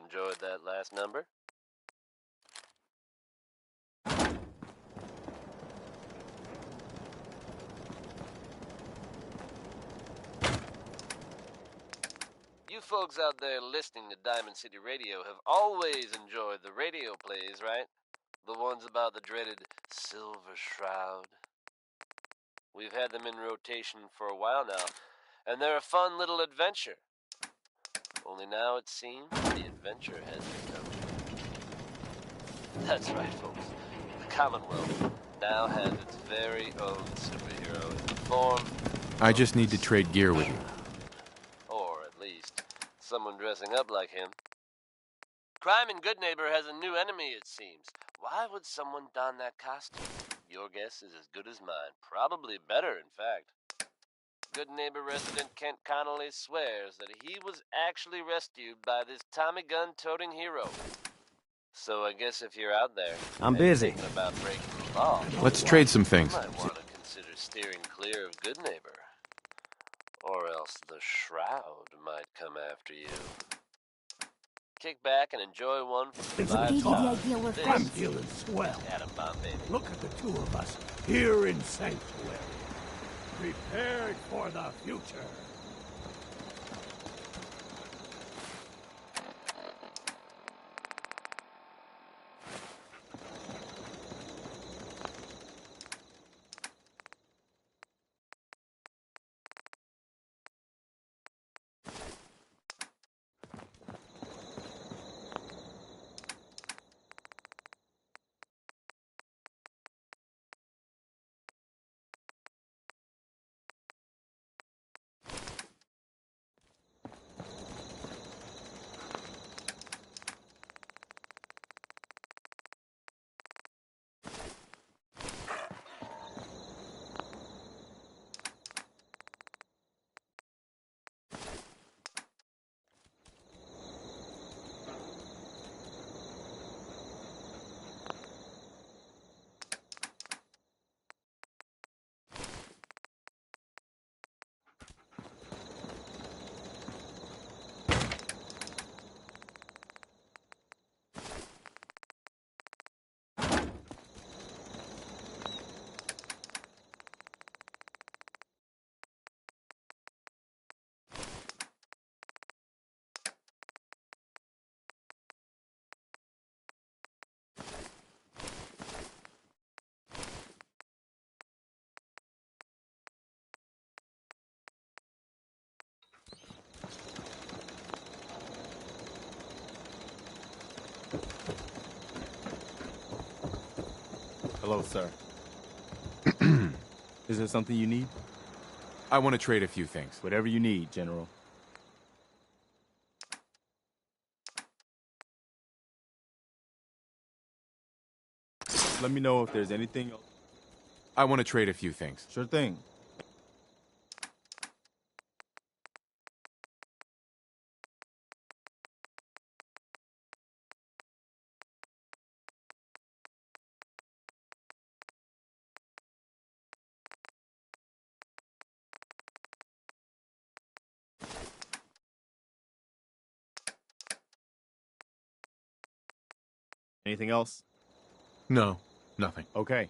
enjoyed that last number? You folks out there listening to Diamond City Radio have always enjoyed the radio plays, right? The ones about the dreaded Silver Shroud. We've had them in rotation for a while now, and they're a fun little adventure. Only now it seems the adventure has become. That's right, folks. The Commonwealth now has its very own superhero in the form. I just need to trade gear with you. Or at least someone dressing up like him. Crime and Good Neighbor has a new enemy, it seems. Why would someone don that costume? Your guess is as good as mine. Probably better, in fact. Good Neighbor resident Kent Connolly swears that he was actually rescued by this Tommy gun-toting hero. So I guess if you're out there, I'm busy. Thinking about breaking the law, Let's trade some things. you might want to consider steering clear of Good Neighbor. Or else the Shroud might come after you. Kick back and enjoy one from It's 5 stars. I'm feeling swell. Atom bomb, baby. Look at the two of us here in Sanctuary, prepared for the future. Hello, sir. Is there something you need? I want to trade a few things. Whatever you need, General. Let me know if there's anything else. I want to trade a few things. Sure thing. Anything else? No, nothing. Okay.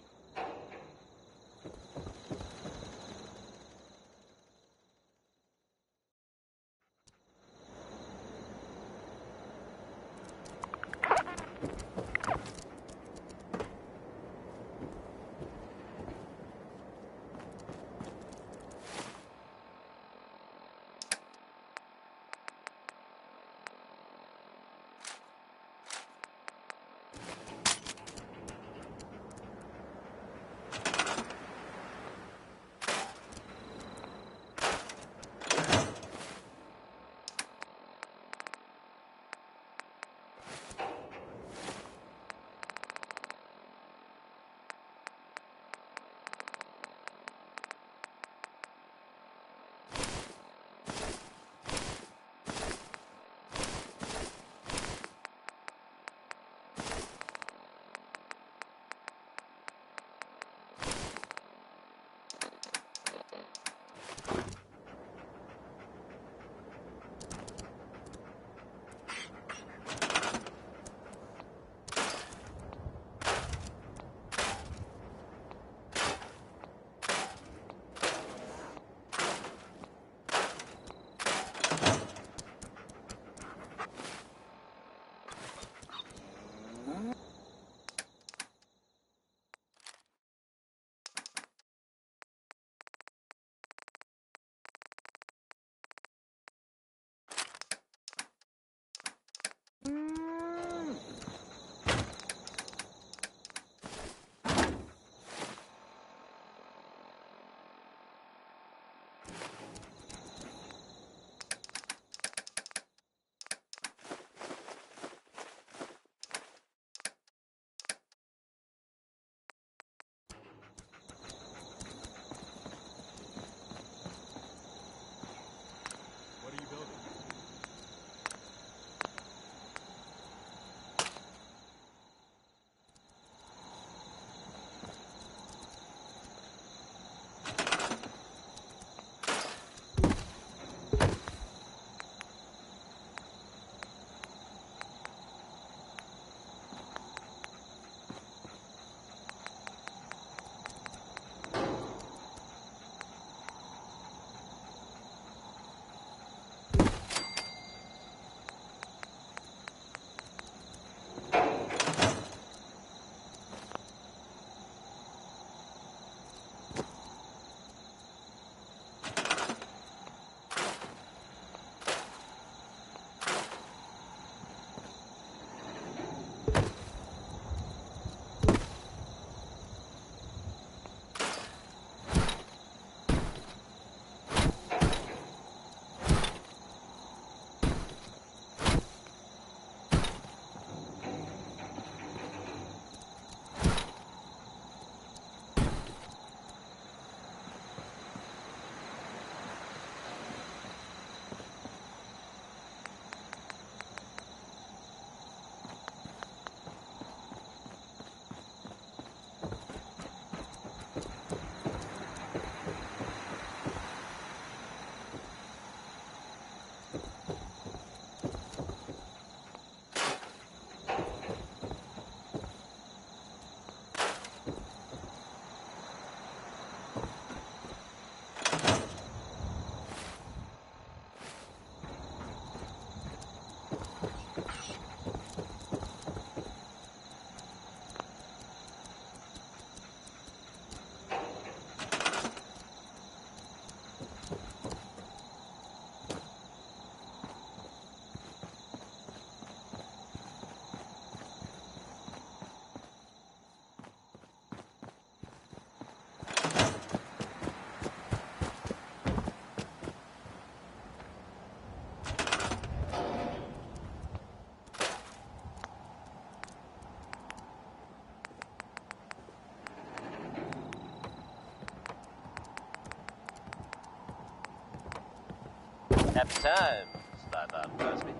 Happy times, Sly Crosby.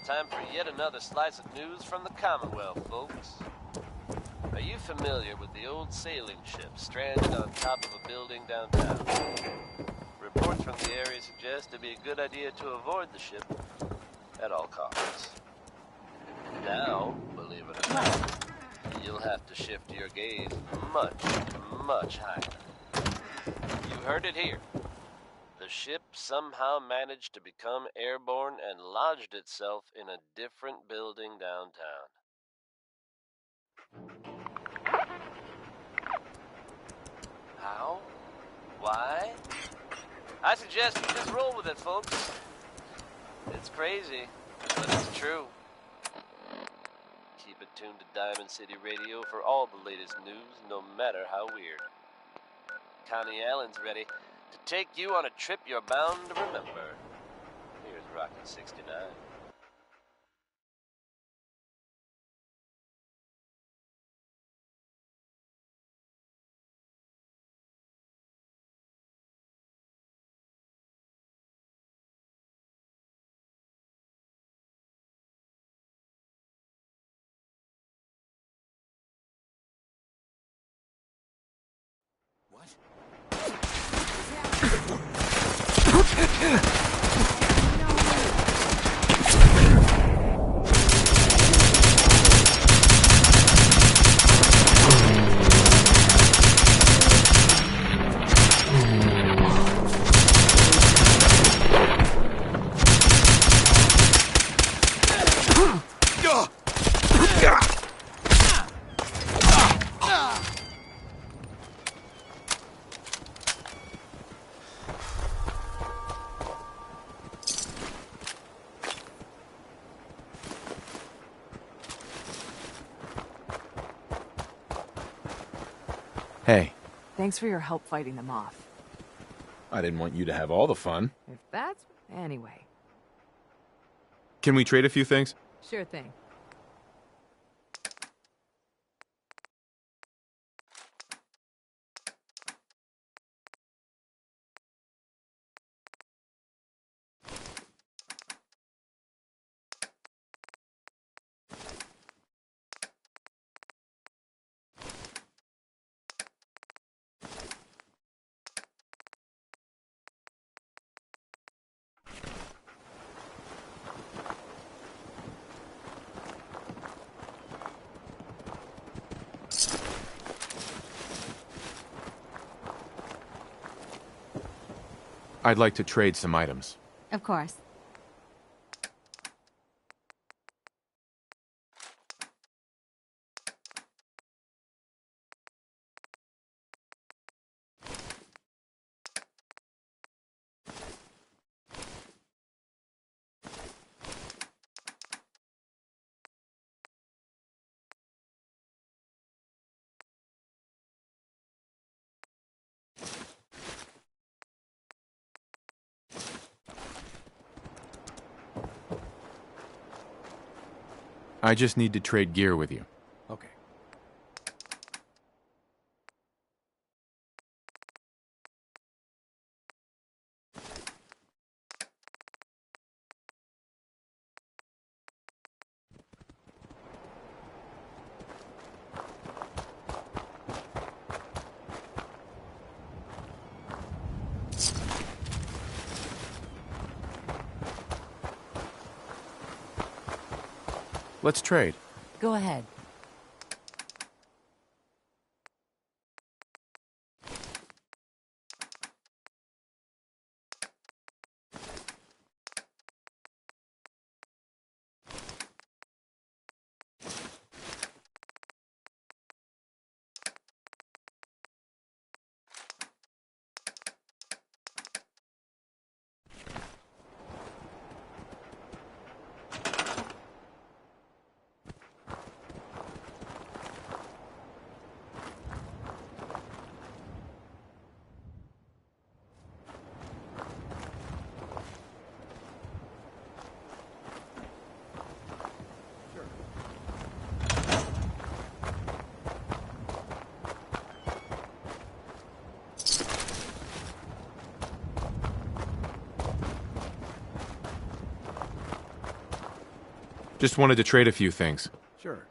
Time for yet another slice of news from the Commonwealth, folks. Are you familiar with the old sailing ship stranded on top of a building downtown? Reports from the area suggest it'd be a good idea to avoid the ship at all costs. Now, believe it or not, you'll have to shift your gaze much, much higher. You heard it here. The ship somehow managed to become airborne and lodged itself in a different building downtown. How? Why? I suggest you just roll with it, folks. It's crazy, but it's true. Keep it tuned to Diamond City Radio for all the latest news, no matter how weird. Connie Allen's ready to take you on a trip you're bound to remember. Here's Rocky 69. Hey, Thanks for your help fighting them off. I didn't want you to have all the fun. If that's... Anyway, Can we trade a few things? sure thing. I'd like to trade some items. Of course. I just need to trade gear with you. Okay. Let's trade. Go ahead. Just wanted to trade a few things. Sure.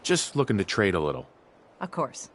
Just looking to trade a little. Of course.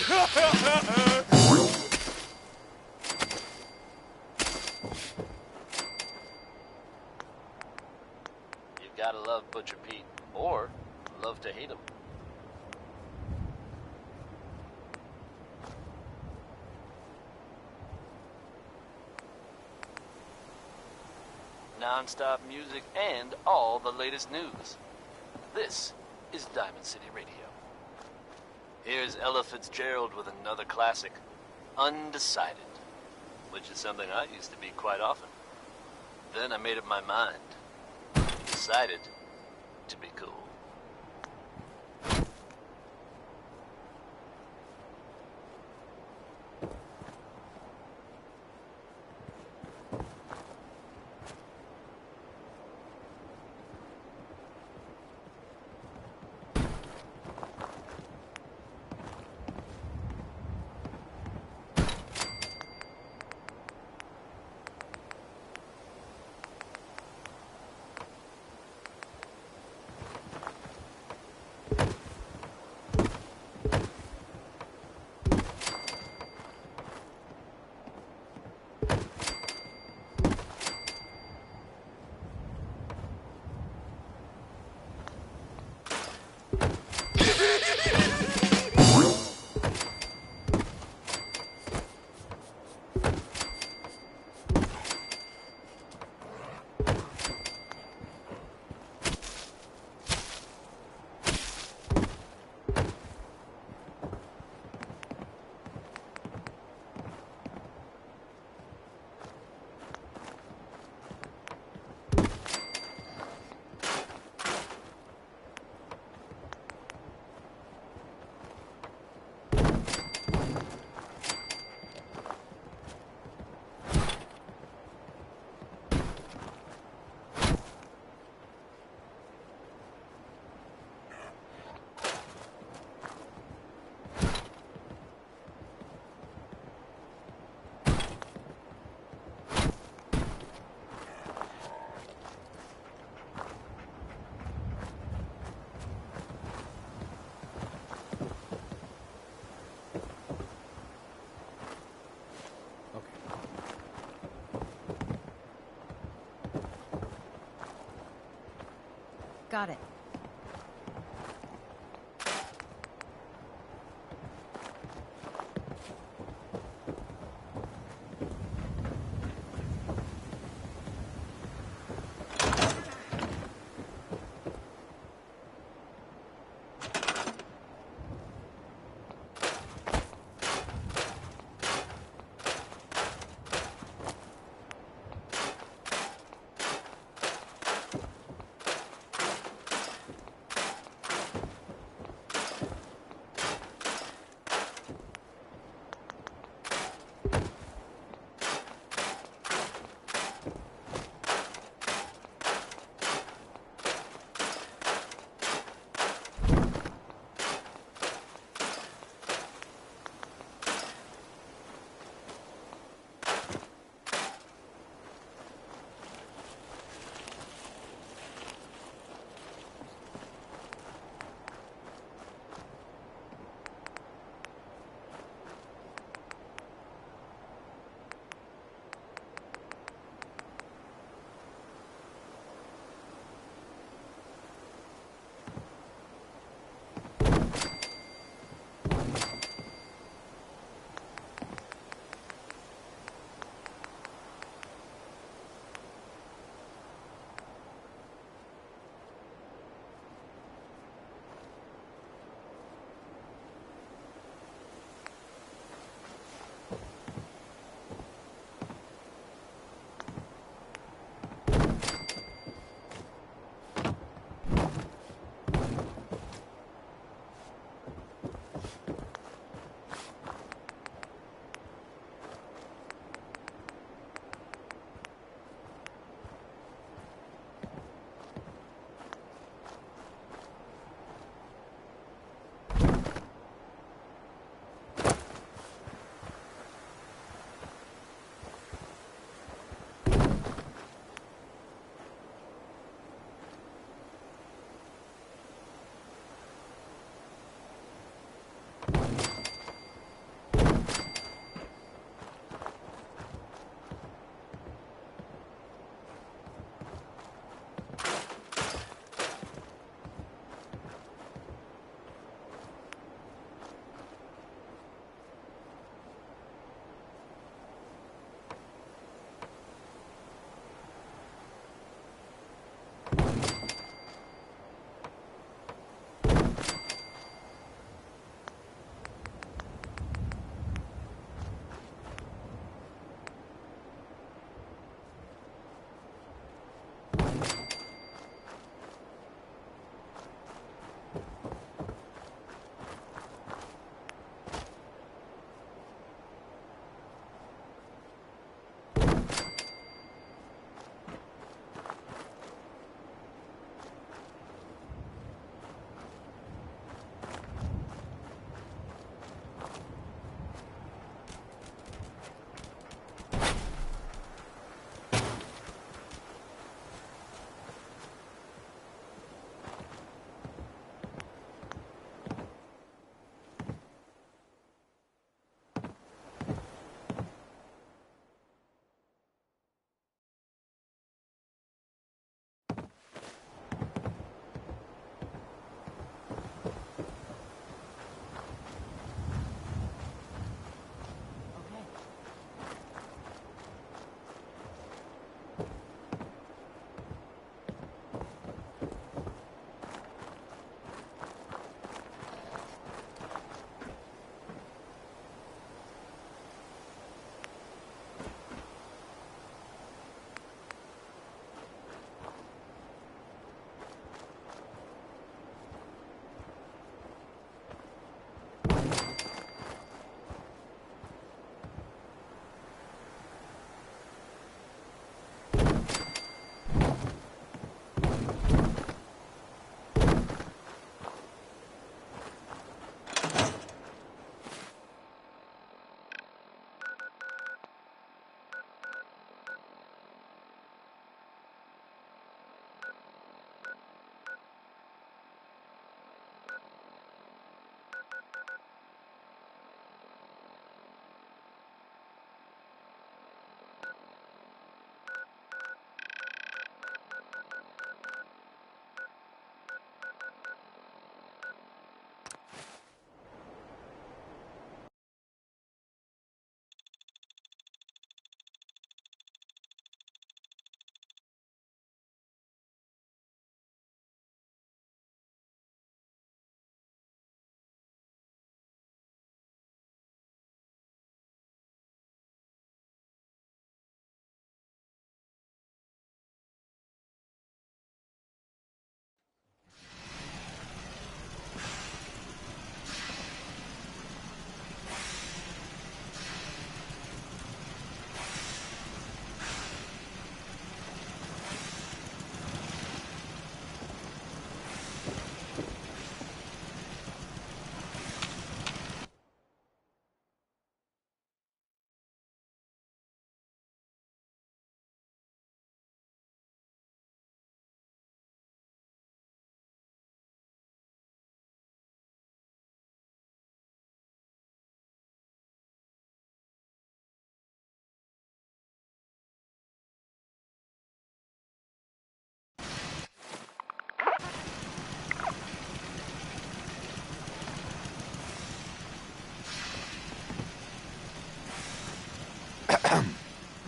You gotta love Butcher Pete, or love to hate him. Non-stop music and all the latest news. This is Diamond City Radio. Here's Ella Fitzgerald with another classic, Undecided, which is something I used to be quite often. Then I made up my mind. Decided to be cool. Got it.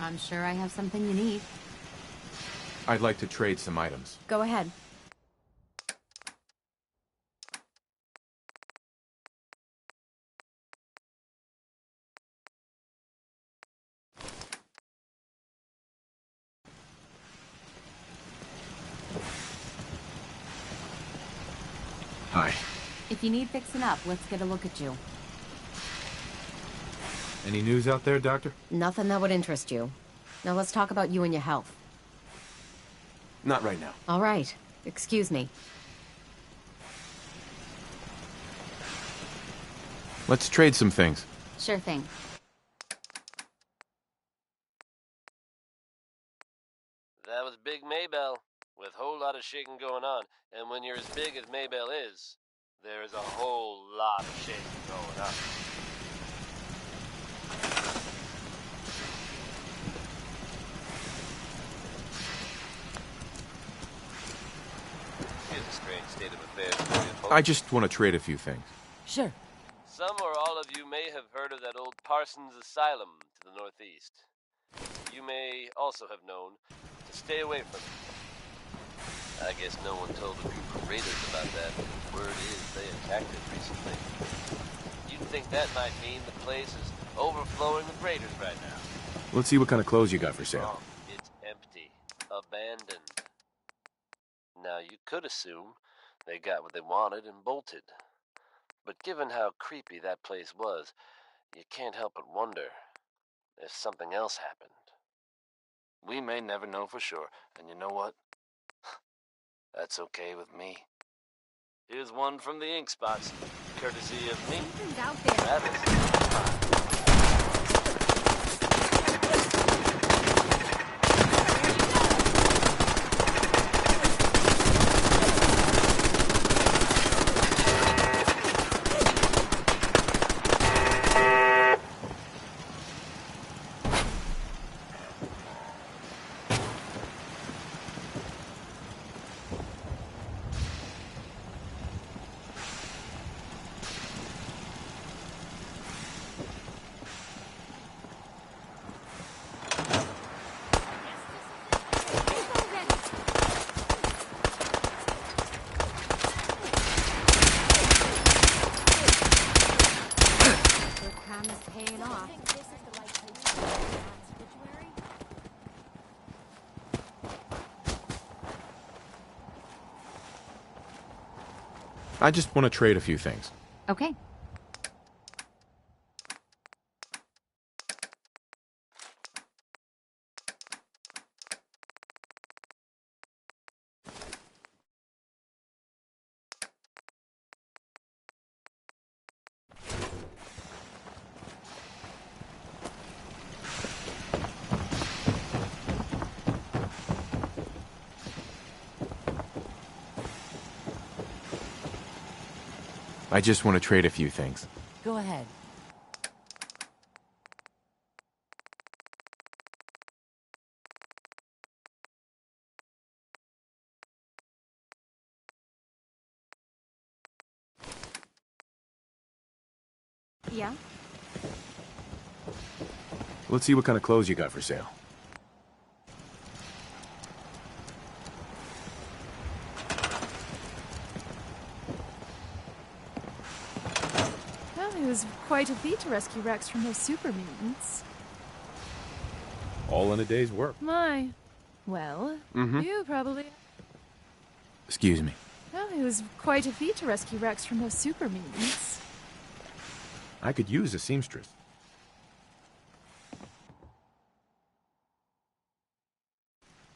I'm sure I have something you need. I'd like to trade some items. Go ahead. Hi. If you need fixing up, let's get a look at you. Any news out there, Doctor? Nothing that would interest you. Now let's talk about you and your health. Not right now. All right. Excuse me. Let's trade some things. Sure thing. That was Big Maybell, with a whole lot of shaking going on. And when you're as big as Maybell is, there is a whole lot of shaking going on. Here's a strange state of affairs for you folks. I just want to trade a few things. Sure. Some or all of you may have heard of that old Parsons Asylum to the northeast. You may also have known to stay away from it. I guess no one told the group of raiders about that. Word is they attacked it recently. You'd think that might mean the place is overflowing with raiders right now. Let's see what kind of clothes you got for sale. Wrong. It's empty. Abandoned. Now, you could assume they got what they wanted and bolted. But given how creepy that place was, you can't help but wonder if something else happened. We may never know for sure, and you know what? That's okay with me. Here's one from the Ink Spots, courtesy of me, Something's out there. Travis. Good karma's paying off. I just want to trade a few things. Okay. I just want to trade a few things. Go ahead. Yeah? Let's see what kind of clothes you got for sale. Well, it was quite a feat to rescue Rex from those super mutants. All in a day's work. My. Well, you probably... Excuse me. Well, it was quite a feat to rescue Rex from those super mutants. I could use a seamstress.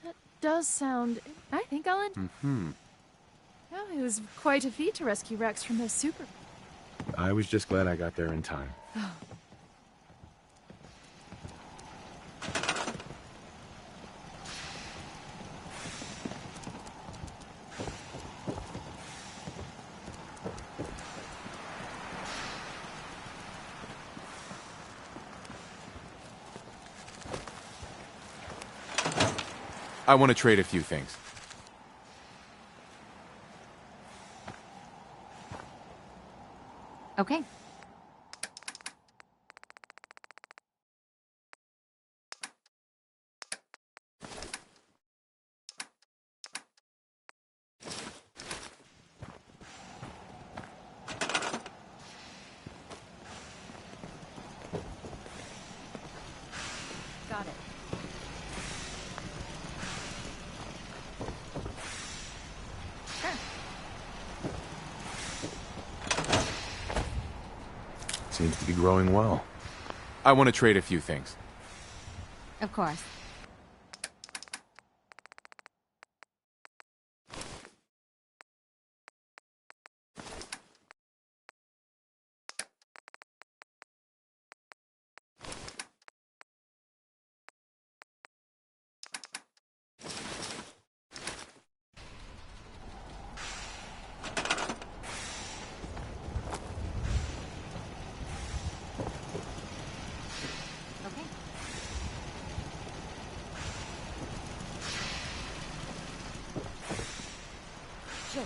That does sound... I think I'll... Well, it was quite a feat to rescue Rex from those super... I was just glad I got there in time. I want to trade a few things. Okay. Seems to be growing well. I want to trade a few things. Of course. Okay. Sure.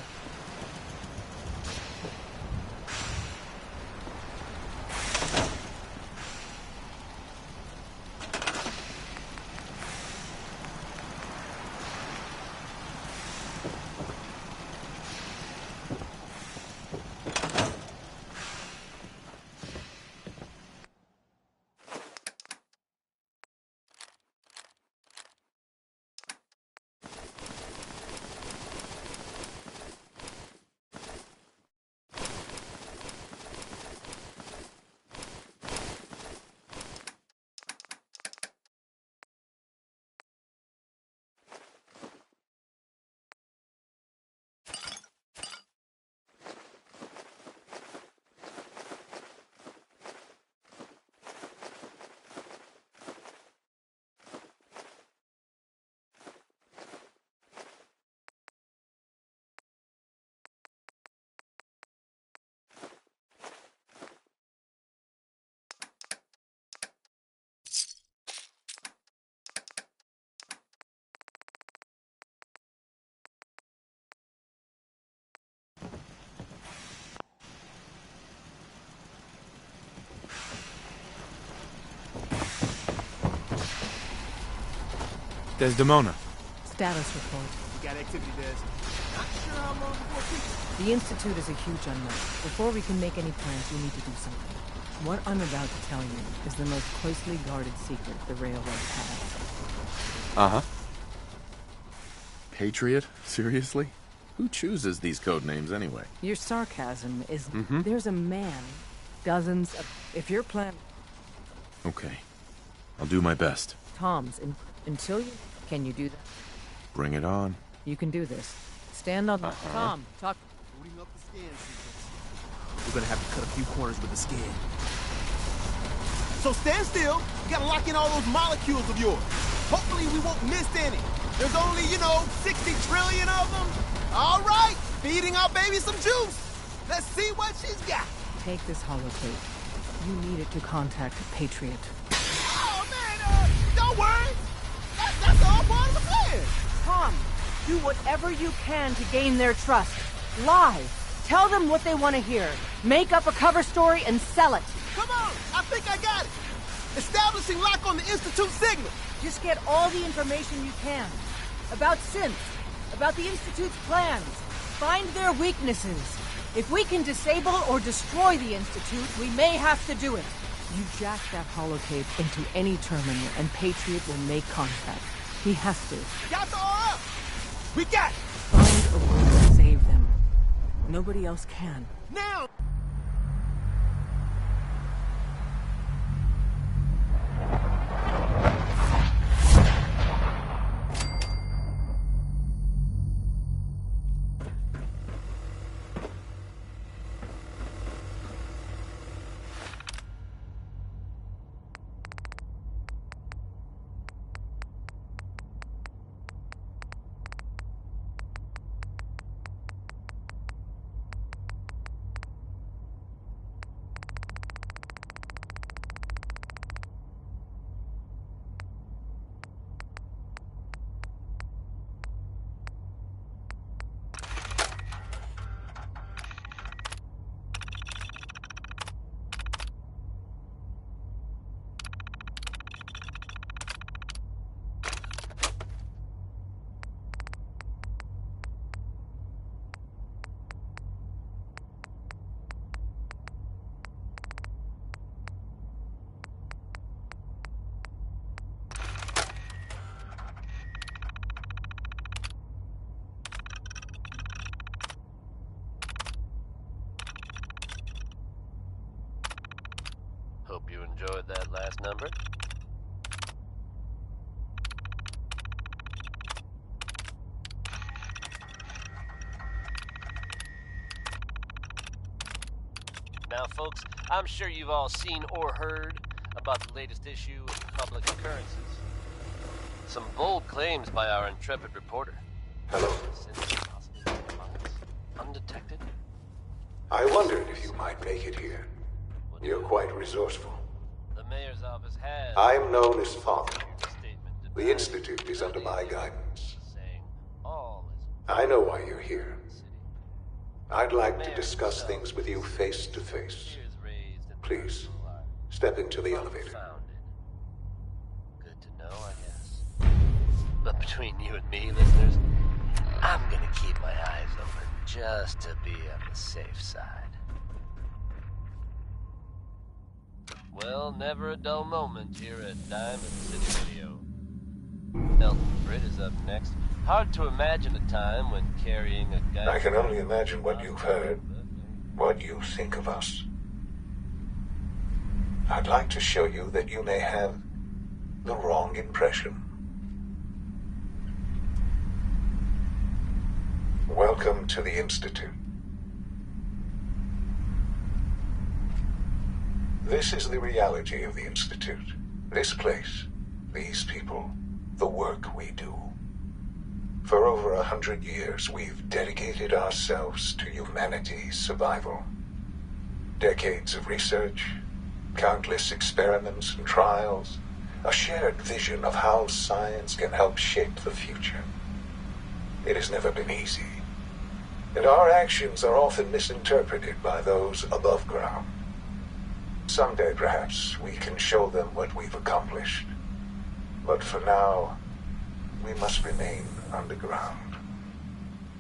Desdemona. Status report. We got activity, Des. Not sure how long before peak. The Institute is a huge unknown. Before we can make any plans, we need to do something. What I'm about to tell you is the most closely guarded secret the Railroad has. Uh-huh. Patriot? Seriously? Who chooses these code names anyway? Your sarcasm is... Mhm. There's a man. Dozens of... If your plan... Okay. I'll do my best. Tom's, until you... Can you do that? Bring it on. You can do this. Stand on... Tom, talk... Booting up the scan sequence. We're gonna have to cut a few corners with the scan. So stand still. You gotta lock in all those molecules of yours. Hopefully we won't miss any. There's only, 60 trillion of them. All right, feeding our baby some juice. Let's see what she's got. Take this holotape. You need it to contact Patriot. Oh, man, don't worry. That's all part of the plan. Tom, do whatever you can to gain their trust. Lie. Tell them what they want to hear. Make up a cover story and sell it. Come on, I think I got it. Establishing lock on the Institute signal. Just get all the information you can. About synths, about the Institute's plans. Find their weaknesses. If we can disable or destroy the Institute, we may have to do it. You jack that holotape into any terminal and Patriot will make contact. He has to. Got the R up. We got it. Find a way to save them. Nobody else can. Now. enjoyed that last number. Now, folks, I'm sure you've all seen or heard about the latest issue of Public Occurrences. Some bold claims by our intrepid reporter. Hello. Undetected? I wondered if you might make it here. You're quite resourceful. The mayor's office has... I'm known as Father. Statement The Institute is under my guidance. saying all is I know why you're here. city. I'd like to discuss things with you face to face. Cheers raised and Please, step into the elevator. founded. Good to know, I guess. But between you and me, listeners, I'm gonna keep my eyes open just to be on the safe side. Well, never a dull moment here at Diamond City Radio. Elton Britt is up next. Hard to imagine a time when carrying a gun... I can only imagine what you've heard, what you think of us. I'd like to show you that you may have the wrong impression. Welcome to the Institute. This is the reality of the Institute. This place, these people, the work we do. For over 100 years, we've dedicated ourselves to humanity's survival. Decades of research, countless experiments and trials, a shared vision of how science can help shape the future. It has never been easy, and our actions are often misinterpreted by those above ground. Someday, perhaps, we can show them what we've accomplished. But for now, we must remain underground.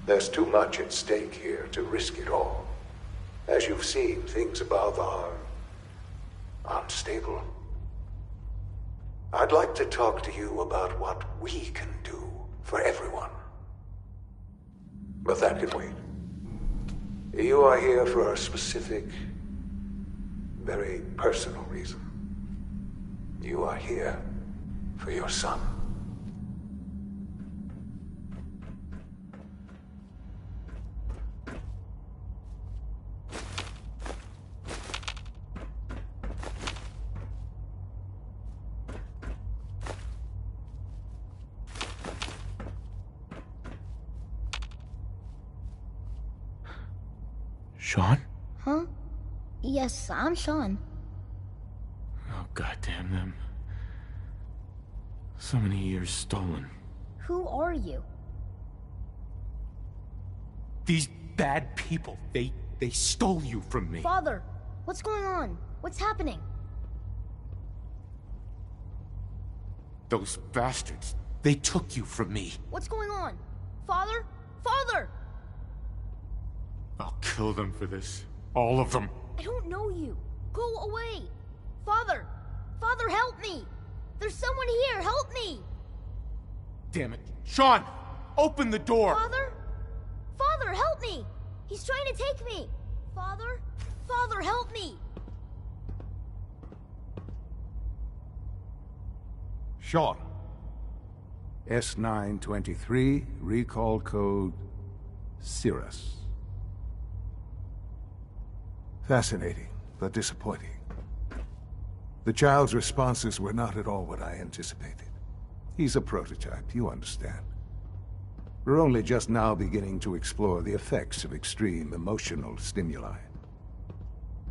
There's too much at stake here to risk it all. As you've seen, things above are unstable. I'd like to talk to you about what we can do for everyone. But that can wait. You are here for a specific, very personal reason. You are here for your son. Sean? Huh? Yes, I'm Sean. Oh, goddamn them. So many years stolen. Who are you? These bad people, they stole you from me. Father, what's going on? What's happening? Those bastards, they took you from me. What's going on? Father? Father! I'll kill them for this. All of them. I don't know you. Go away. Father! Father, help me! There's someone here, help me! Damn it. Sean, open the door! Father? Father, help me! He's trying to take me! Father? Father, help me! Sean. S923, recall code Cirrus. Fascinating, but disappointing. The child's responses were not at all what I anticipated. He's a prototype, you understand. We're only just now beginning to explore the effects of extreme emotional stimuli.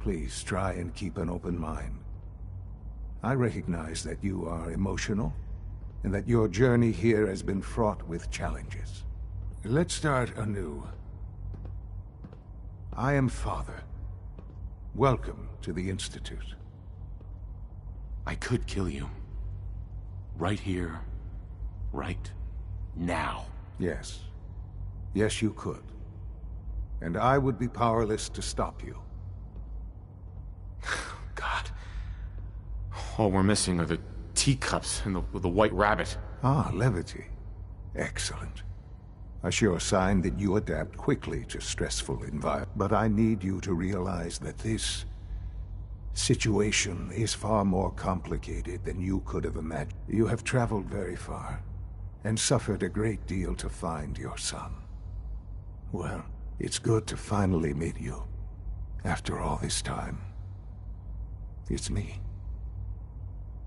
Please try and keep an open mind. I recognize that you are emotional, and that your journey here has been fraught with challenges. Let's start anew. I am Father. Welcome to the Institute. I could kill you. Right here. Right now. Yes. Yes, you could. And I would be powerless to stop you. God. All we're missing are the teacups and the white rabbit. Ah, levity. Excellent. A sure sign that you adapt quickly to stressful environments. But I need you to realize that this situation is far more complicated than you could have imagined. You have traveled very far, and suffered a great deal to find your son. Well, it's good to finally meet you, after all this time. It's me.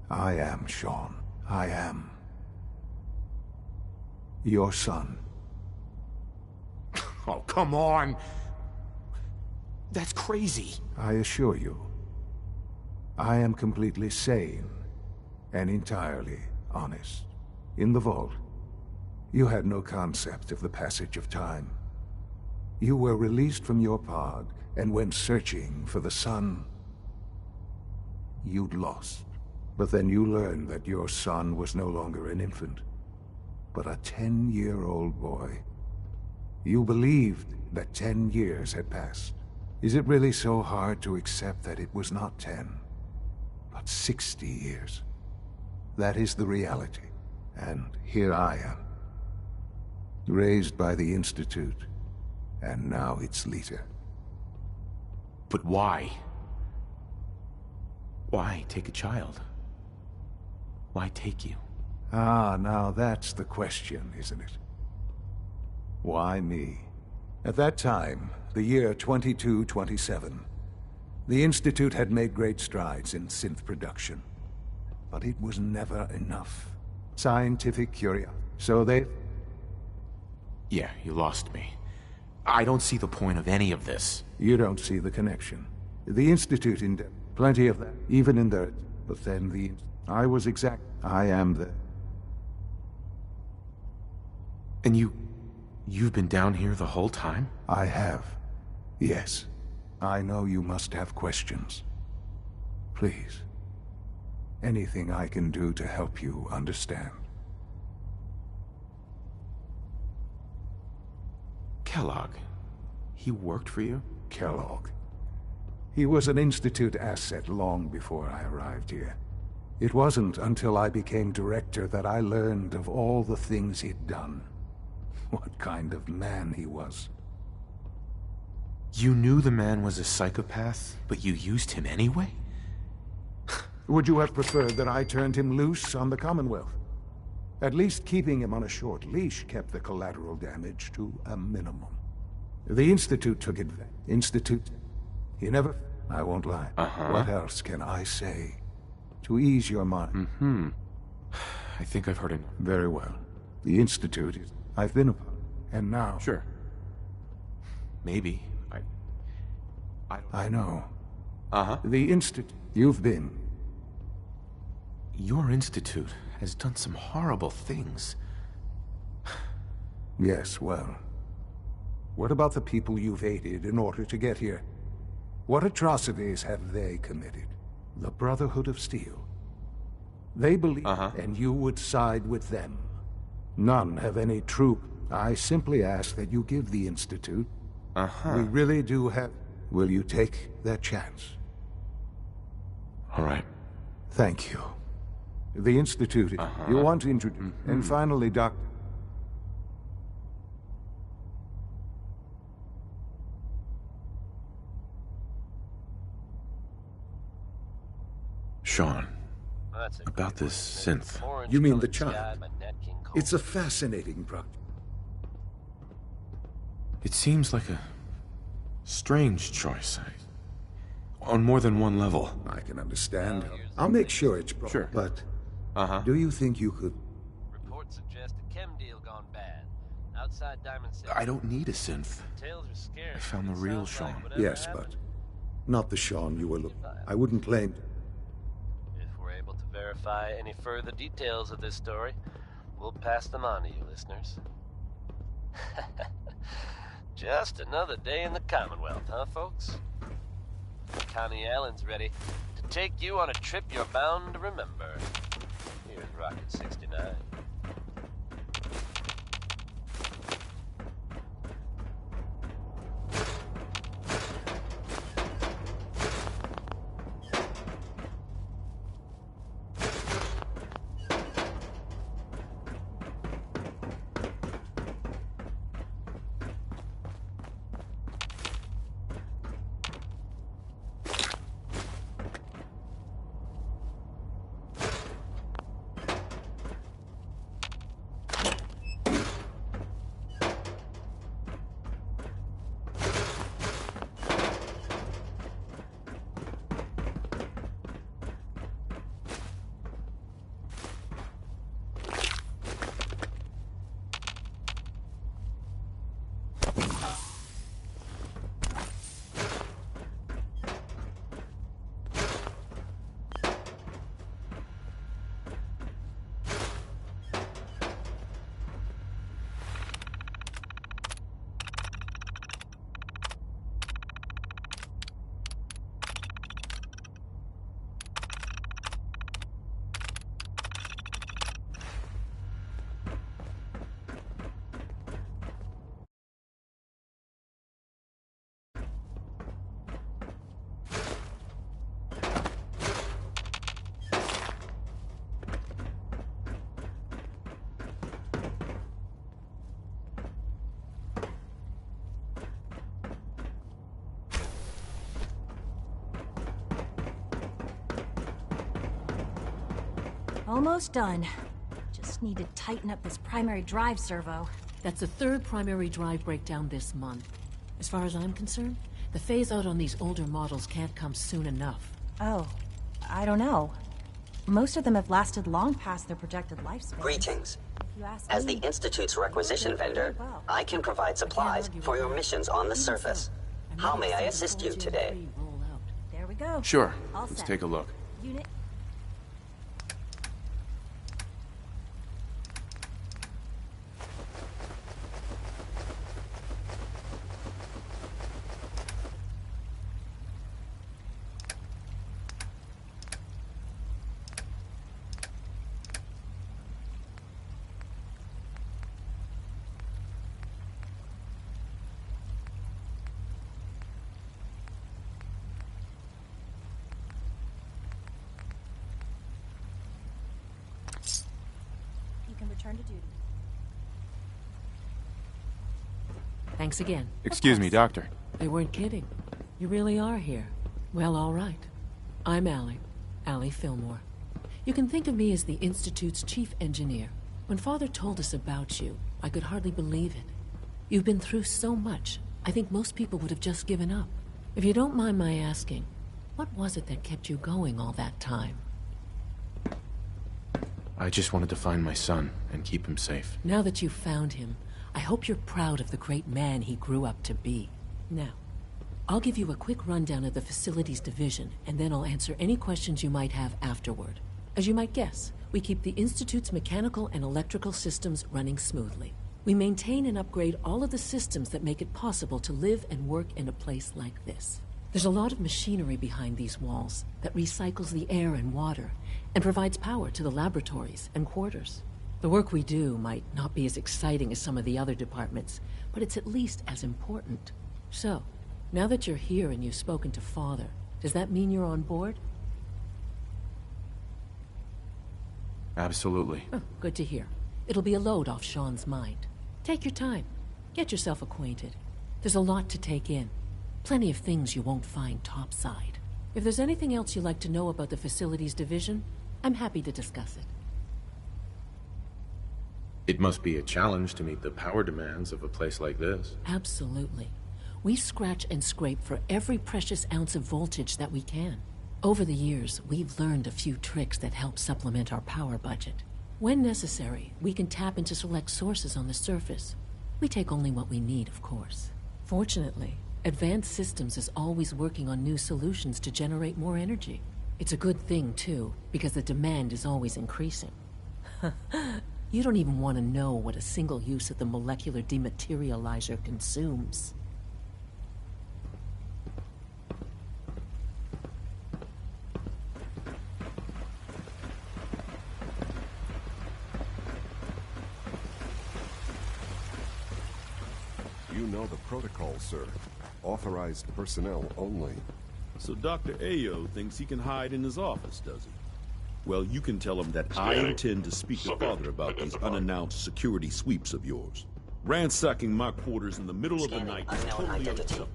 I am Sean. I am your son. Oh, come on! That's crazy. I assure you, I am completely sane and entirely honest. In the vault, you had no concept of the passage of time. You were released from your pod and went searching for the son you'd lost. But then you learned that your son was no longer an infant, but a 10-year-old boy. You believed that 10 years had passed. Is it really so hard to accept that it was not 10, but 60 years? That is the reality. And here I am, raised by the Institute, and now its leader. But why? Why take a child? Why take you? Ah, now that's the question, isn't it? Why me? At that time, the year 2227, the Institute had made great strides in synth production. But it was never enough. Scientific curiosity. So they... Yeah, you lost me. I don't see the point of any of this. You don't see the connection. The Institute in plenty of that, even in their... But then the... I was exact... I am the... And you've been down here the whole time? I have. Yes. I know you must have questions. Please. Anything I can do to help you understand. Kellogg. He worked for you? Kellogg. He was an Institute asset long before I arrived here. It wasn't until I became director that I learned of all the things he'd done. What kind of man he was. You knew the man was a psychopath, but you used him anyway? Would you have preferred that I turned him loose on the Commonwealth? At least keeping him on a short leash kept the collateral damage to a minimum. The Institute took advantage. Institute? He never... I won't lie. What else can I say to ease your mind? I think I've heard enough. Very well. The Institute is... I've been a... And now... Sure. Maybe. I know. The Institute... You've been... Your Institute has done some horrible things. Yes, well... What about the people you've aided in order to get here? What atrocities have they committed? The Brotherhood of Steel. They believe, and you would side with them. None have any true... I simply ask that you give the Institute... We really do have... Will you take that chance? All right. Thank you. The Institute... You want to introduce... And finally, Dr. Sean, about this synth. You mean the child? It's a fascinating project. It seems like a strange choice. On more than one level. I can understand. I'll make sure it's brought. Sure. But, do you think you could... Reports suggest a chem deal gone bad. Outside Diamond City. I don't need a synth. Tales are scary. I found the real Sean. Yes, but not the Sean you were looking. I wouldn't claim... If we're able to verify any further details of this story, we'll pass them on to you, listeners. Just another day in the Commonwealth, huh, folks? Connie Allen's ready to take you on a trip you're bound to remember. Here's Rocket 69. Almost done. Just need to tighten up this primary drive servo. That's the third primary drive breakdown this month. As far as I'm concerned, the phase-out on these older models can't come soon enough. Oh, I don't know. Most of them have lasted long past their projected lifespan. Greetings. If you ask As me, the Institute's requisition vendor, I can provide supplies for your missions on the surface. How may I assist you today? There we go. Sure. All Let's set. take a look. Unit. You can return to duty. Thanks again. Excuse me, Doctor. They weren't kidding. You really are here. Well, all right. I'm Allie Fillmore. You can think of me as the Institute's chief engineer. When Father told us about you, I could hardly believe it. You've been through so much, I think most people would have just given up. If you don't mind my asking, what was it that kept you going all that time? I just wanted to find my son and keep him safe. Now that you've found him, I hope you're proud of the great man he grew up to be. Now, I'll give you a quick rundown of the Facilities Division, and then I'll answer any questions you might have afterward. As you might guess, we keep the Institute's mechanical and electrical systems running smoothly. We maintain and upgrade all of the systems that make it possible to live and work in a place like this. There's a lot of machinery behind these walls that recycles the air and water and provides power to the laboratories and quarters. The work we do might not be as exciting as some of the other departments, but it's at least as important. So, now that you're here and you've spoken to Father, does that mean you're on board? Absolutely. Oh, good to hear. It'll be a load off Sean's mind. Take your time. Get yourself acquainted. There's a lot to take in. Plenty of things you won't find topside. If there's anything else you'd like to know about the Facilities Division, I'm happy to discuss it. It must be a challenge to meet the power demands of a place like this. Absolutely. We scratch and scrape for every precious ounce of voltage that we can. Over the years, we've learned a few tricks that help supplement our power budget. When necessary, we can tap into select sources on the surface. We take only what we need, of course. Fortunately, Advanced Systems is always working on new solutions to generate more energy. It's a good thing, too, because the demand is always increasing. You don't even want to know what a single use of the molecular dematerializer consumes. You know the protocol, sir. Authorized personnel only. So Dr. Ayo thinks he can hide in his office, does he? Well, you can tell him that I intend to speak to Father about these unannounced security sweeps of yours. Ransacking my quarters in the middle of the night is totally unacceptable.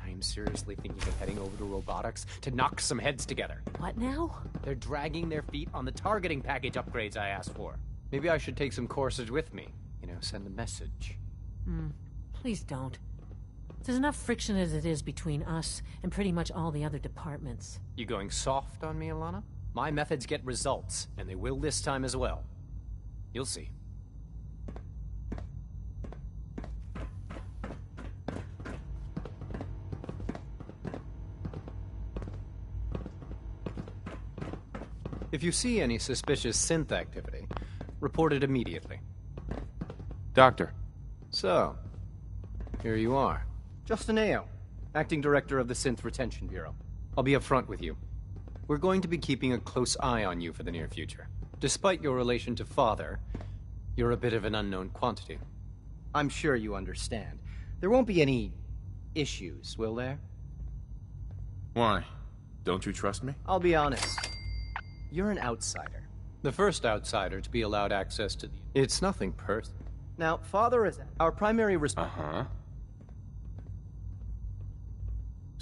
I'm seriously thinking of heading over to robotics to knock some heads together. What now? They're dragging their feet on the targeting package upgrades I asked for. Maybe I should take some courses with me. You know, send a message. Please don't. There's enough friction as it is between us and pretty much all the other departments. You going soft on me, Alana? My methods get results, and they will this time as well. You'll see. If you see any suspicious synth activity, report it immediately. Doctor. So, here you are. Justin Ayo, Acting Director of the Synth Retention Bureau. I'll be upfront with you. We're going to be keeping a close eye on you for the near future. Despite your relation to Father, you're a bit of an unknown quantity. I'm sure you understand. There won't be any issues, will there? Why? Don't you trust me? I'll be honest. You're an outsider. The first outsider to be allowed access to the... It's nothing personal. Now, Father is our primary responsibility.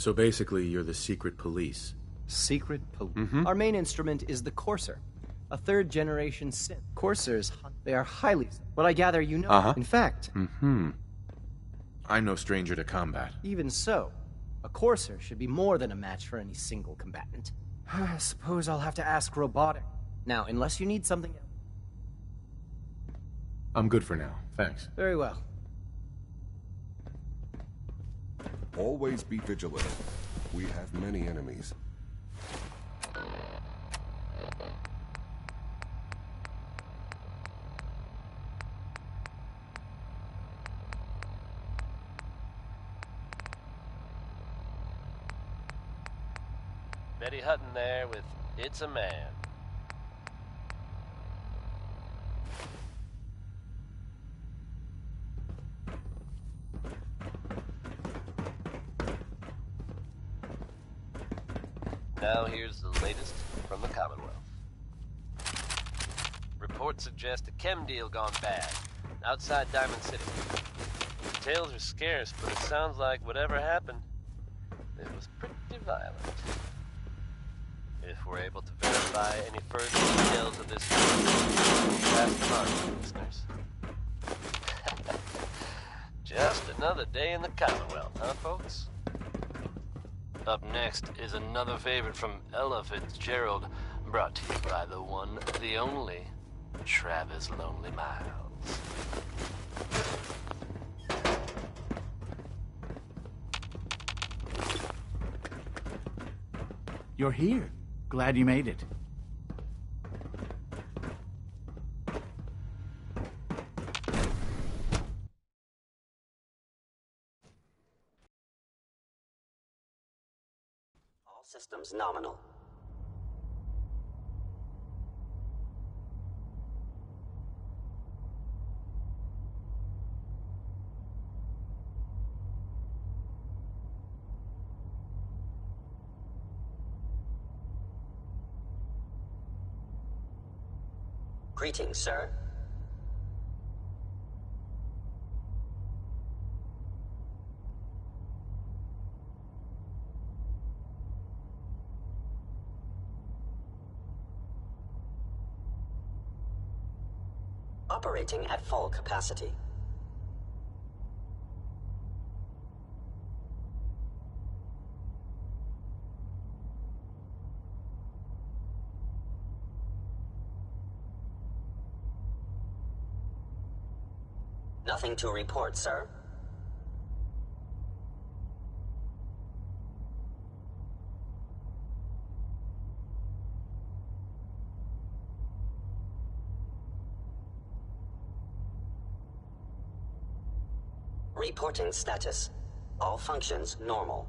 So basically, you're the secret police. Secret police? Our main instrument is the Courser, a third-generation synth. Coursers, they are highly... Well, I gather you know. In fact... I'm no stranger to combat. Even so, a Courser should be more than a match for any single combatant. I suppose I'll have to ask Robotic. Now, unless you need something else... I'm good for now, thanks. Very well. Always be vigilant. We have many enemies. Betty Hutton there with It's a Man. Now here's the latest from the Commonwealth. Reports suggest a chem deal gone bad outside Diamond City. Details are scarce, but it sounds like whatever happened, it was pretty violent. If we're able to verify any further details of this pass them on to the listeners. Just another day in the Commonwealth, huh, folks? Up next is another favorite from Ella Fitzgerald, brought to you by the one, the only, Travis Lonely Miles. You're here. Glad you made it. All systems nominal. Greetings, sir. Operating at full capacity. Nothing to report, sir. Reporting status. All functions normal.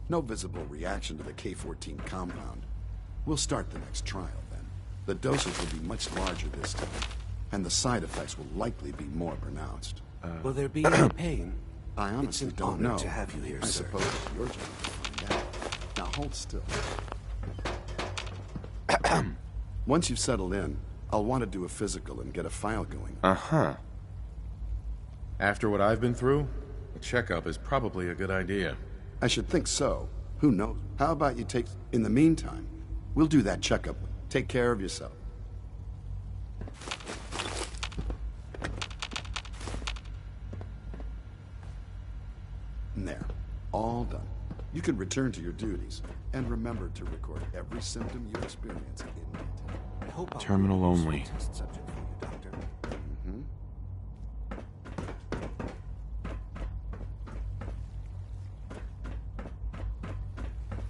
No visible reaction to the K-14 compound. We'll start the next trial, then. The doses will be much larger this time, and the side effects will likely be more pronounced. Will there be any pain? I honestly It's an don't honor know. to have you here, I sir. suppose it's your job to find out. Now hold still. Once you've settled in, I'll want to do a physical and get a file going. After what I've been through, a checkup is probably a good idea. I should think so. Who knows? How about you take... In the meantime, we'll do that checkup. Take care of yourself. And there. All done. You can return to your duties. And remember to record every symptom you experience in detail. I hope I'll Terminal only. test subject for you, Doctor.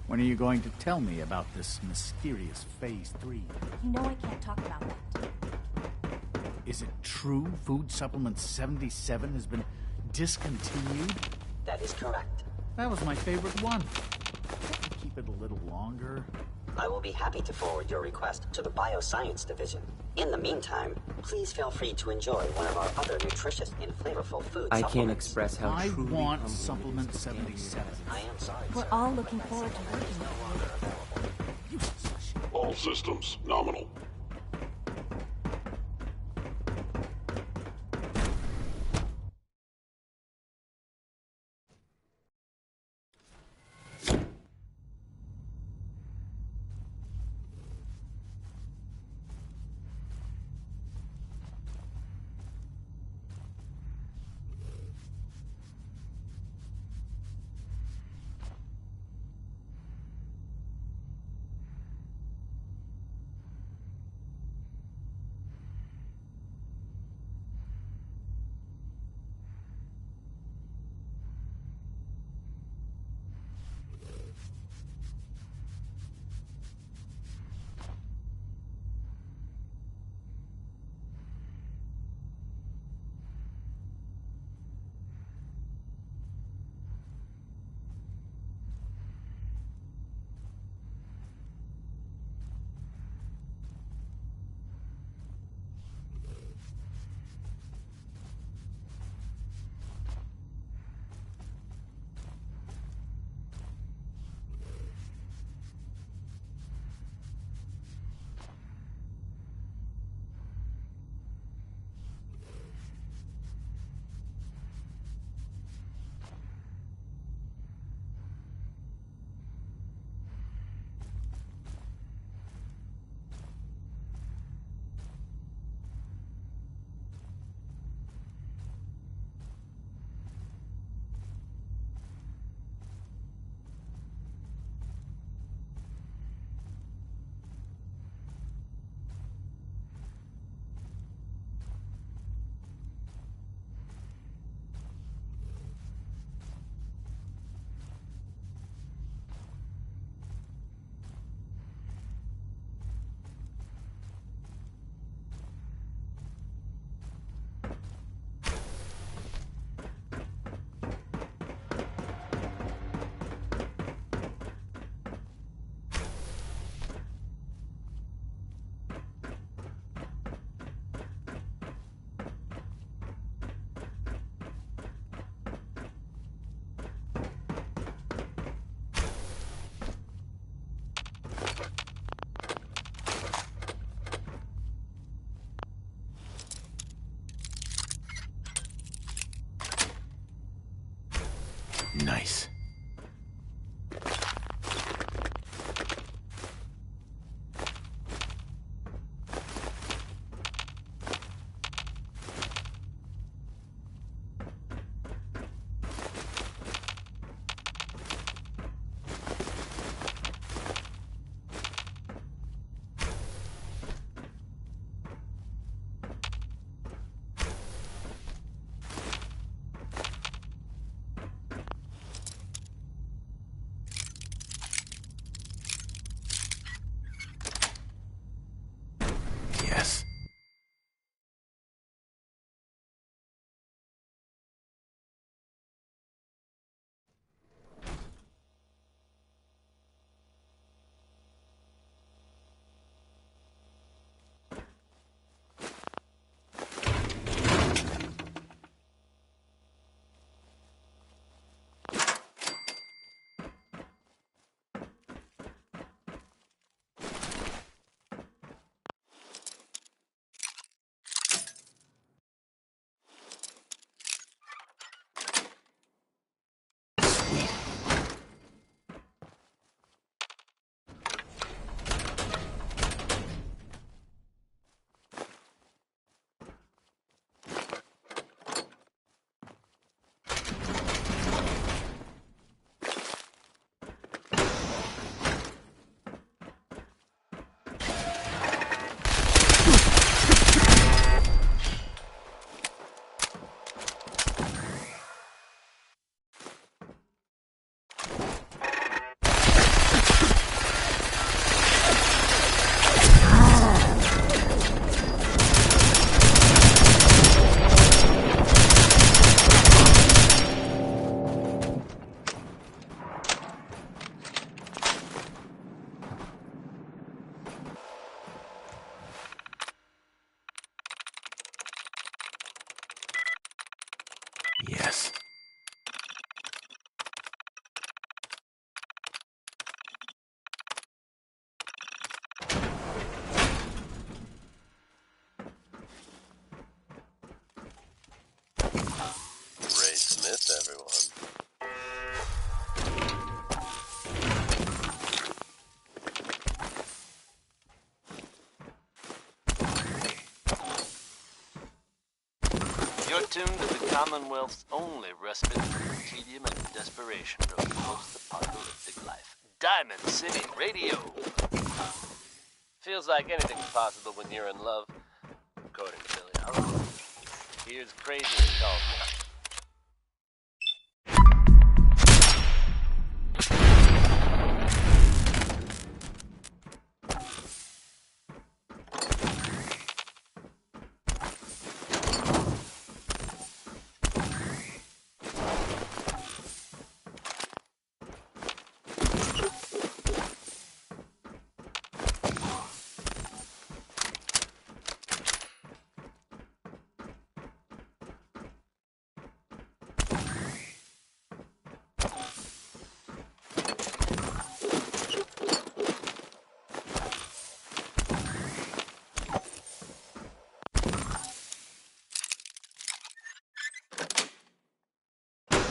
When are you going to tell me about this mysterious Phase 3? You know I can't talk about that. Is it true Food Supplement 77 has been discontinued? That is correct. That was my favorite one. Can't you keep it a little longer? I will be happy to forward your request to the Bioscience Division. In the meantime, please feel free to enjoy one of our other nutritious and flavorful food I supplements. can't express how I truly want humbling Supplement it is to stand here. 77. I am sorry, We're sir. all looking forward to working with you. You All systems nominal. Nice. everyone. You're tuned to the Commonwealth's only respite from the tedium and desperation of post-apocalyptic life. Diamond City Radio. Feels like anything's possible when you're in love, according to Billy Holiday. Here's Crazy he calls me.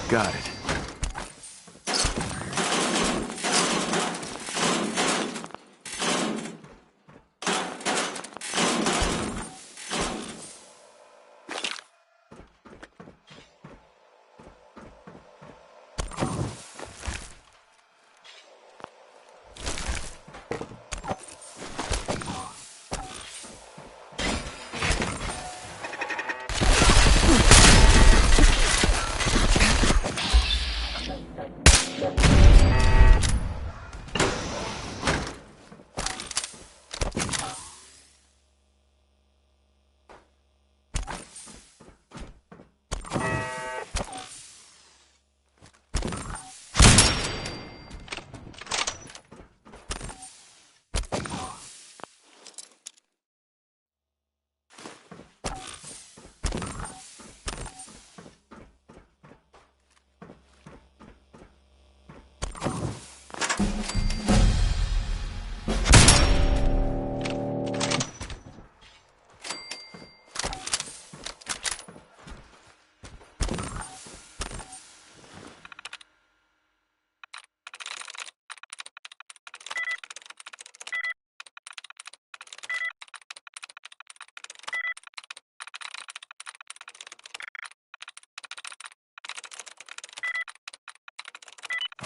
Got it.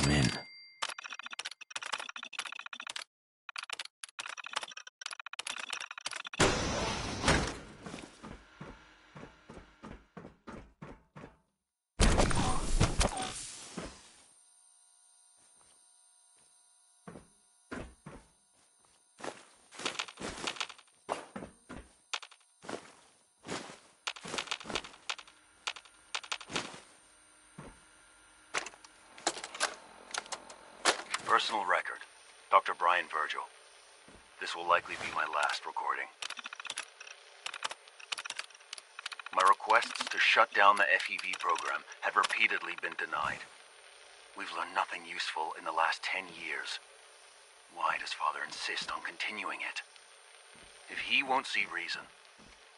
I'm in. Personal record, Dr. Brian Virgil. This will likely be my last recording. My requests to shut down the FEV program have repeatedly been denied. We've learned nothing useful in the last 10 years. Why does Father insist on continuing it? If he won't see reason,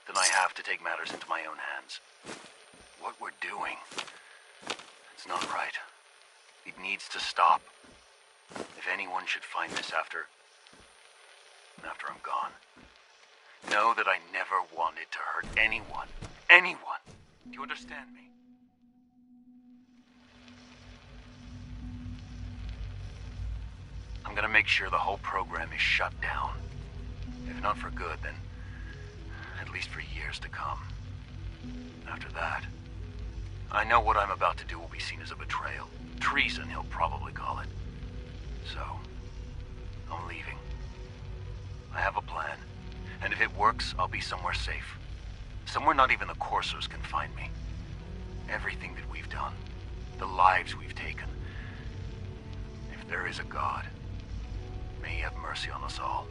then I have to take matters into my own hands. What we're doing, it's not right. It needs to stop. If anyone should find this after I'm gone, know that I never wanted to hurt anyone. Anyone! Do you understand me? I'm gonna make sure the whole program is shut down. If not for good, then at least for years to come. After that, I know what I'm about to do will be seen as a betrayal. Treason, he'll probably call it. So, I'm leaving. I have a plan, and if it works, I'll be somewhere safe. Somewhere not even the coursers can find me. Everything that we've done, the lives we've taken. If there is a God, may he have mercy on us all.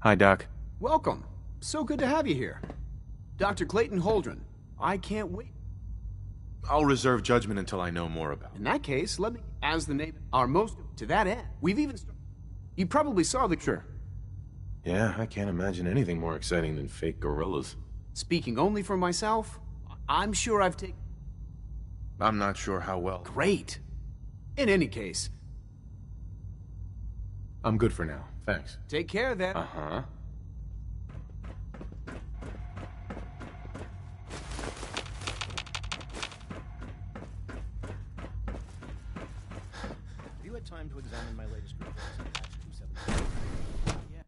Hi, Doc. Welcome. So good to have you here. Dr. Clayton Holdren. I can't wait. I'll reserve judgment until I know more about it. In that case, let me, as the name, our most, to that end, we've even you probably saw the... Sure. Yeah, I can't imagine anything more exciting than fake gorillas. Speaking only for myself, I'm sure I've taken... I'm not sure how well. Great. In any case... I'm good for now, thanks. Take care, then. Uh-huh. Have you had time to examine my latest reports on patch 277? Yeah.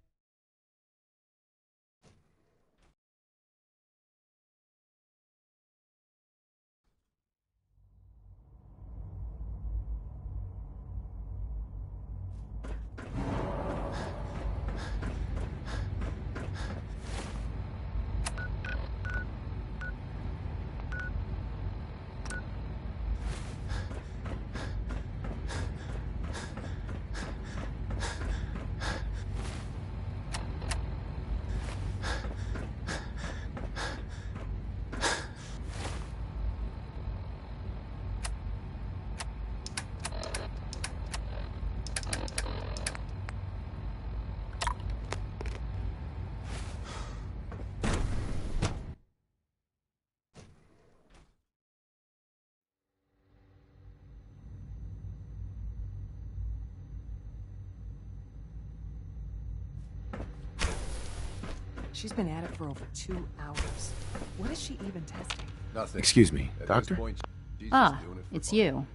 She's been at it for over 2 hours. What is she even testing? Nothing. Excuse me, At Doctor? this point, she's Ah, just doing it for it's fun. you.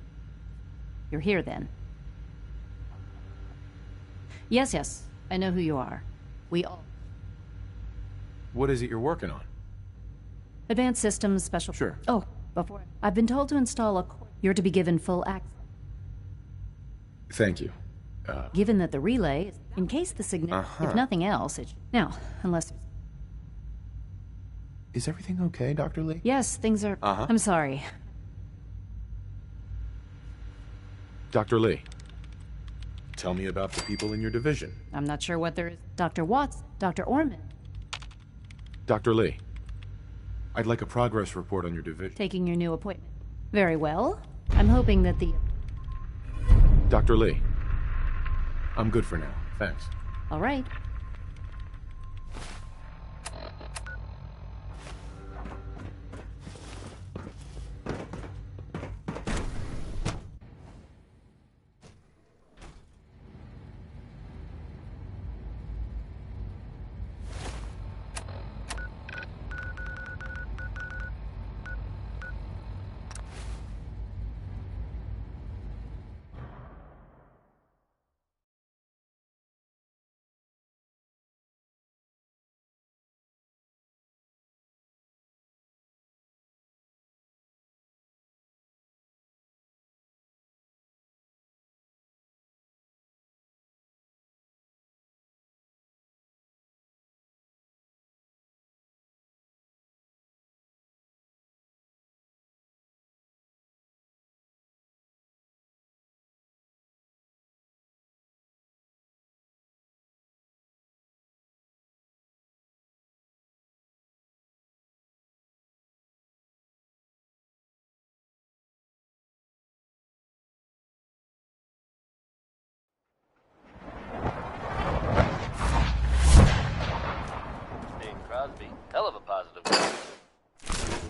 You're here then. Yes, I know who you are. We all... What is it you're working on? Advanced Systems Special... Sure. Oh, before... I've been told to install a... You're to be given full access. Thank you. Given that the relay is... In case the signal... Uh-huh. If nothing else, it... Now, unless... Is everything okay, Dr. Lee? Yes, things are... Uh-huh. I'm sorry. Dr. Lee, tell me about the people in your division. I'm not sure what there is... Dr. Watts, Dr. Orman, Dr. Lee, I'd like a progress report on your division. taking your new appointment. Very well. I'm hoping that the... Dr. Lee, I'm good for now, thanks. All right. Crosby, hell of a positive one.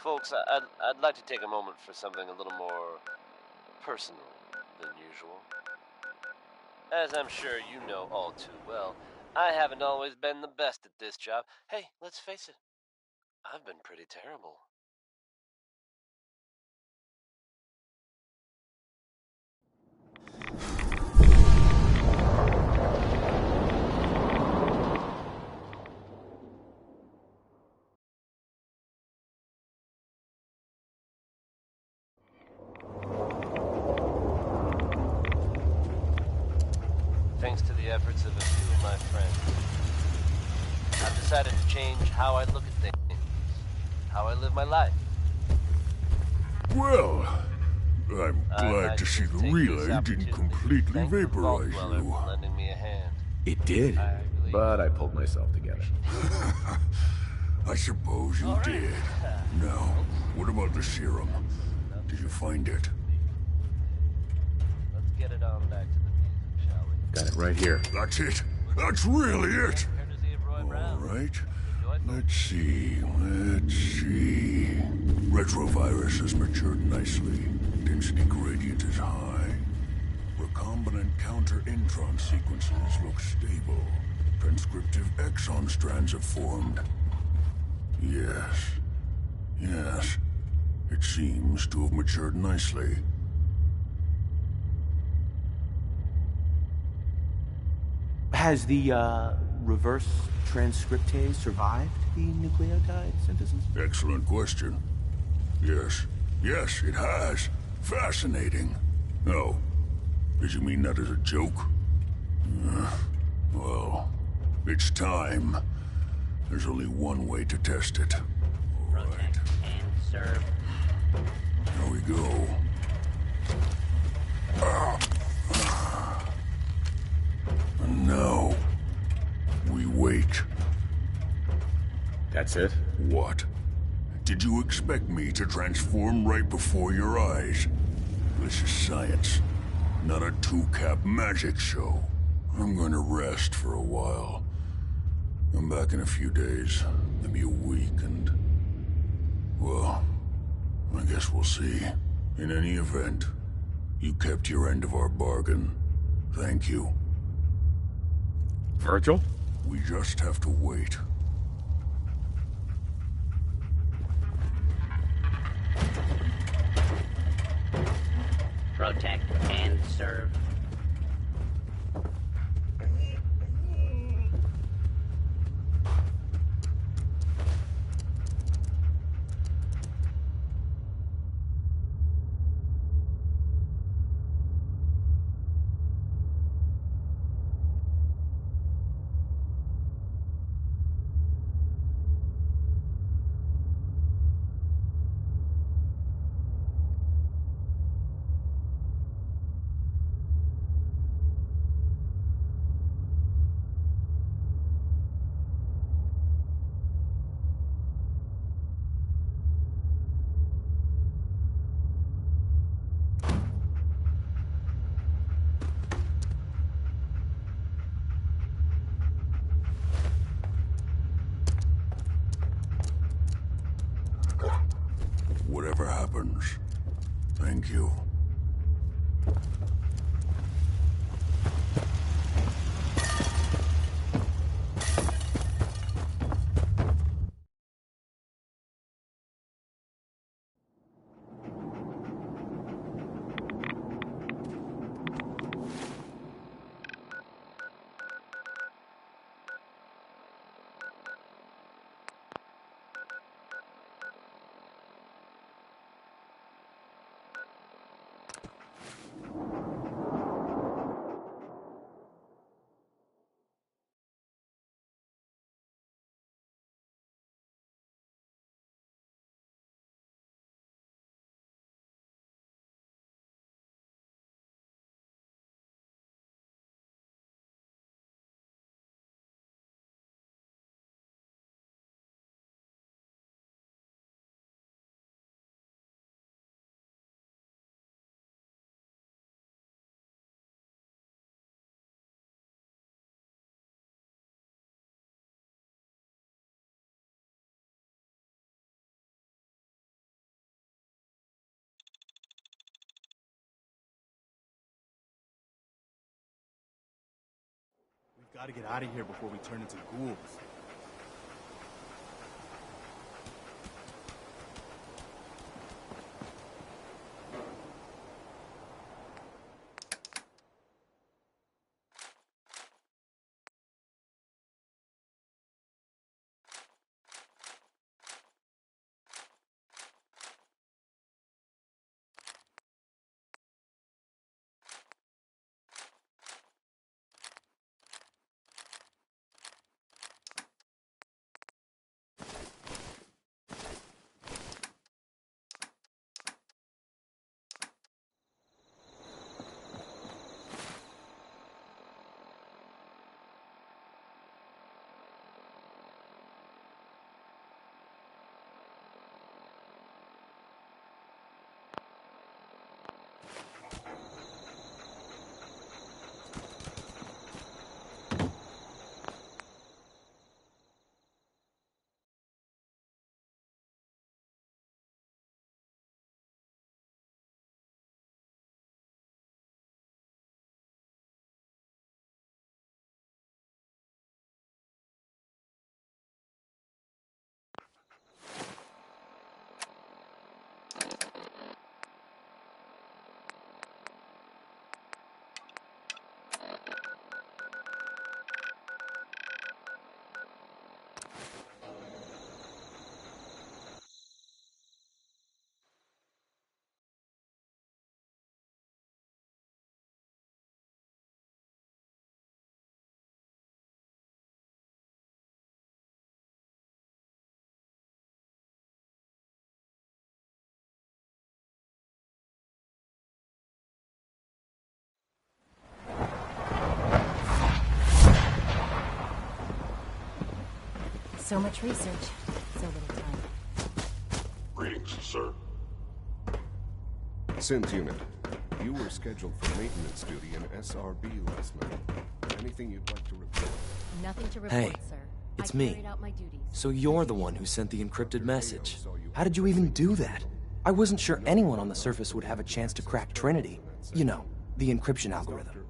Folks, I'd like to take a moment for something a little more personal than usual. As I'm sure you know all too well, I haven't always been the best at this job. Hey, let's face it, I've been pretty terrible. Thanks to the efforts of a few of my friends, I've decided to change how I look at things, how I live my life. Well, I'm glad nice to see the take this relay didn't opportunity completely thank the Vault vaporize Dweller you. for lending me a hand. It did, but I pulled myself together. I suppose you did. Now, what about the serum? Did you find it? Let's get it on back to the music, shall we? Got it right here. That's it. That's really it. All right. Let's see. Retrovirus has matured nicely. Density gradient is high. Recombinant counter-intron sequences look stable. Transcriptive exon strands have formed. Yes. It seems to have matured nicely. Has the, reverse transcriptase survived the nucleotide synthesis? Excellent question. Yes, it has. Fascinating. Oh, did you mean that as a joke? Well, it's time. There's only one way to test it. All right. And serve. Here we go. And now, we wait. That's it? What? Did you expect me to transform right before your eyes? This is science, not a two-cap magic show. I'm going to rest for a while. I'm back in a few days, maybe a week, and... well, I guess we'll see. In any event, you kept your end of our bargain. Thank you. Virgil? We just have to wait. Protect and serve. Whatever happens, thank you. We've got to get out of here before we turn into ghouls. So much research, so little time. Greetings, sir. Synth unit, you were scheduled for maintenance duty in SRB last night. Anything you'd like to report? Nothing to report, Hey, sir. it's I me. carried out my duties. So you're the one who sent the encrypted message. How did you even do that? I wasn't sure anyone on the surface would have a chance to crack Trinity. You know, the encryption algorithm.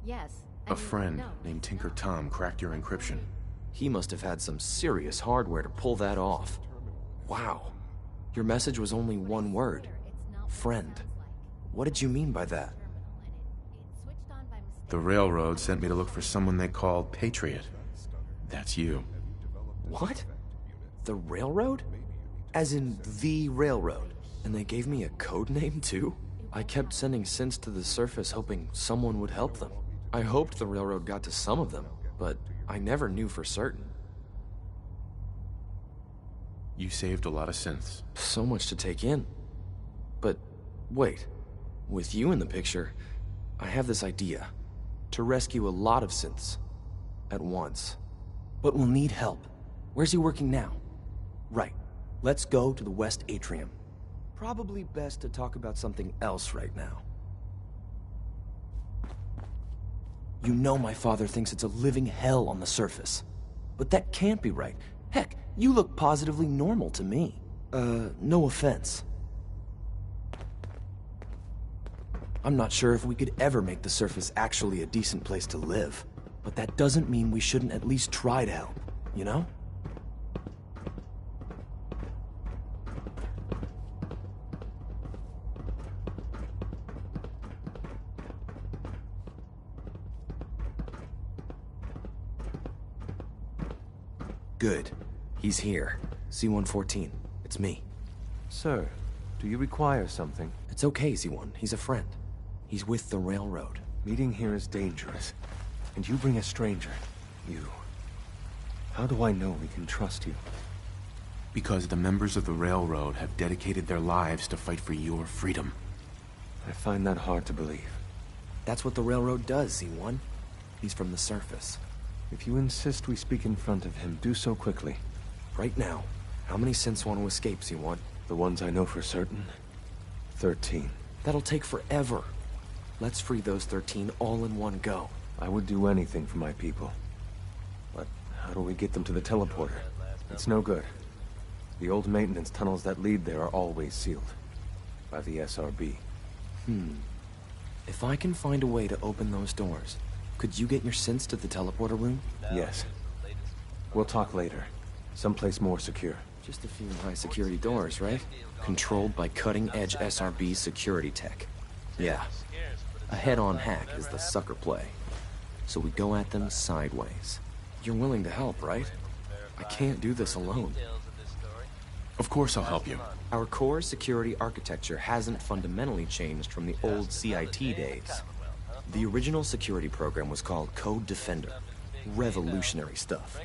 Yes. A friend named Tinker Tom cracked your encryption. He must have had some serious hardware to pull that off. Wow. Your message was only one word. Friend. What did you mean by that? The railroad sent me to look for someone they called Patriot. That's you. What? The railroad? As in the railroad? And they gave me a code name too? I kept sending synths to the surface hoping someone would help them. I hoped the railroad got to some of them, but I never knew for certain. You saved a lot of synths. So much to take in. But wait, with you in the picture, I have this idea. To rescue a lot of synths at once. But we'll need help. Where's he working now? Right. Let's go to the West Atrium. Probably best to talk about something else right now. You know my father thinks it's a living hell on the surface. But that can't be right. Heck, you look positively normal to me. No offense. I'm not sure if we could ever make the surface actually a decent place to live. But that doesn't mean we shouldn't at least try to help, you know? Good. He's here. C-114. It's me. Sir, do you require something? It's okay, Z1. He's a friend. He's with the railroad. Meeting here is dangerous. And you bring a stranger. You. How do I know we can trust you? Because the members of the railroad have dedicated their lives to fight for your freedom. I find that hard to believe. That's what the railroad does, Z1. He's from the surface. If you insist we speak in front of him, do so quickly. Right now, how many synths want to escape, Z1? The ones I know for certain? 13. That'll take forever. Let's free those 13 all in one go. I would do anything for my people. But how do we get them to the teleporter? It's no good. The old maintenance tunnels that lead there are always sealed. By the SRB. If I can find a way to open those doors, could you get your synths to the teleporter room? Yes. We'll talk later. Someplace more secure. Just a few high-security doors, right? Controlled by cutting-edge SRB security tech. Yeah. A head-on hack is the sucker play. So we go at them sideways. You're willing to help, right? I can't do this alone. Of course I'll help you. Our core security architecture hasn't fundamentally changed from the old CIT days. The original security program was called Code Defender. Revolutionary stuff.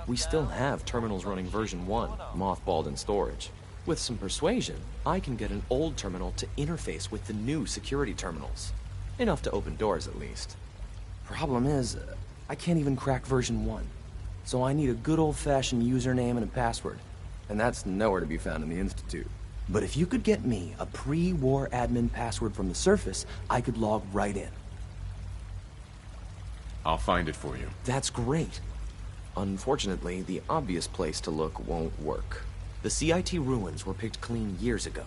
We still have terminals running version 1, mothballed in storage. With some persuasion, I can get an old terminal to interface with the new security terminals. Enough to open doors, at least. Problem is, I can't even crack version 1. So I need a good old-fashioned username and a password. And that's nowhere to be found in the Institute. But if you could get me a pre-war admin password from the surface, I could log right in. I'll find it for you. That's great. Unfortunately, the obvious place to look won't work. The CIT ruins were picked clean years ago,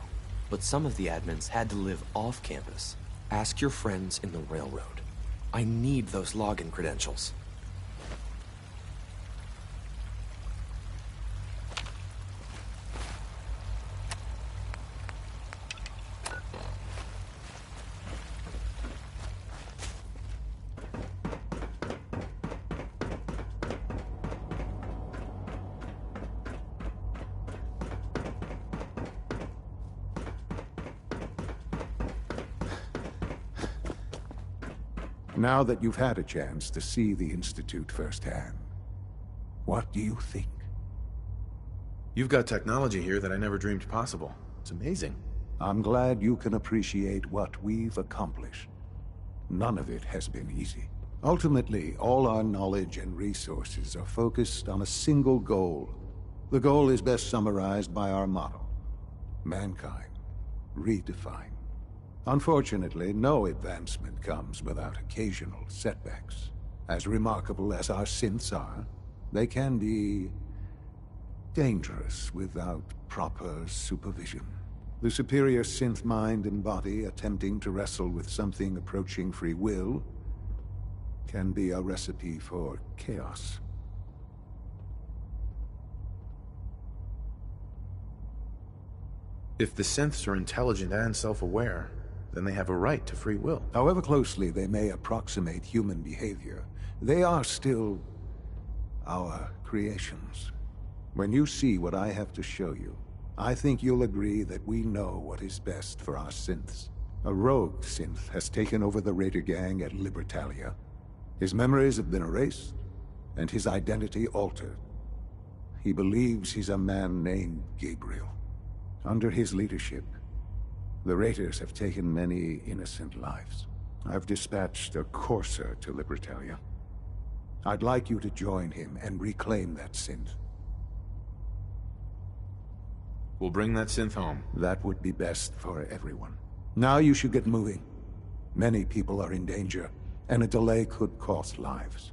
but some of the admins had to live off campus. Ask your friends in the railroad. I need those login credentials. Now that you've had a chance to see the Institute firsthand, what do you think? You've got technology here that I never dreamed possible. It's amazing. I'm glad you can appreciate what we've accomplished. None of it has been easy. Ultimately, all our knowledge and resources are focused on a single goal. The goal is best summarized by our motto: mankind, redefined. Unfortunately, no advancement comes without occasional setbacks. As remarkable as our synths are, they can be dangerous without proper supervision. The superior synth mind and body attempting to wrestle with something approaching free will can be a recipe for chaos. If the synths are intelligent and self-aware, then they have a right to free will. However closely they may approximate human behavior, they are still our creations. When you see what I have to show you, I think you'll agree that we know what is best for our synths. A rogue synth has taken over the Raider gang at Libertalia. His memories have been erased, and his identity altered. He believes he's a man named Gabriel. Under his leadership, the Raiders have taken many innocent lives. I've dispatched a courser to Libertalia. I'd like you to join him and reclaim that synth. We'll bring that synth home. That would be best for everyone. Now you should get moving. Many people are in danger, and a delay could cost lives.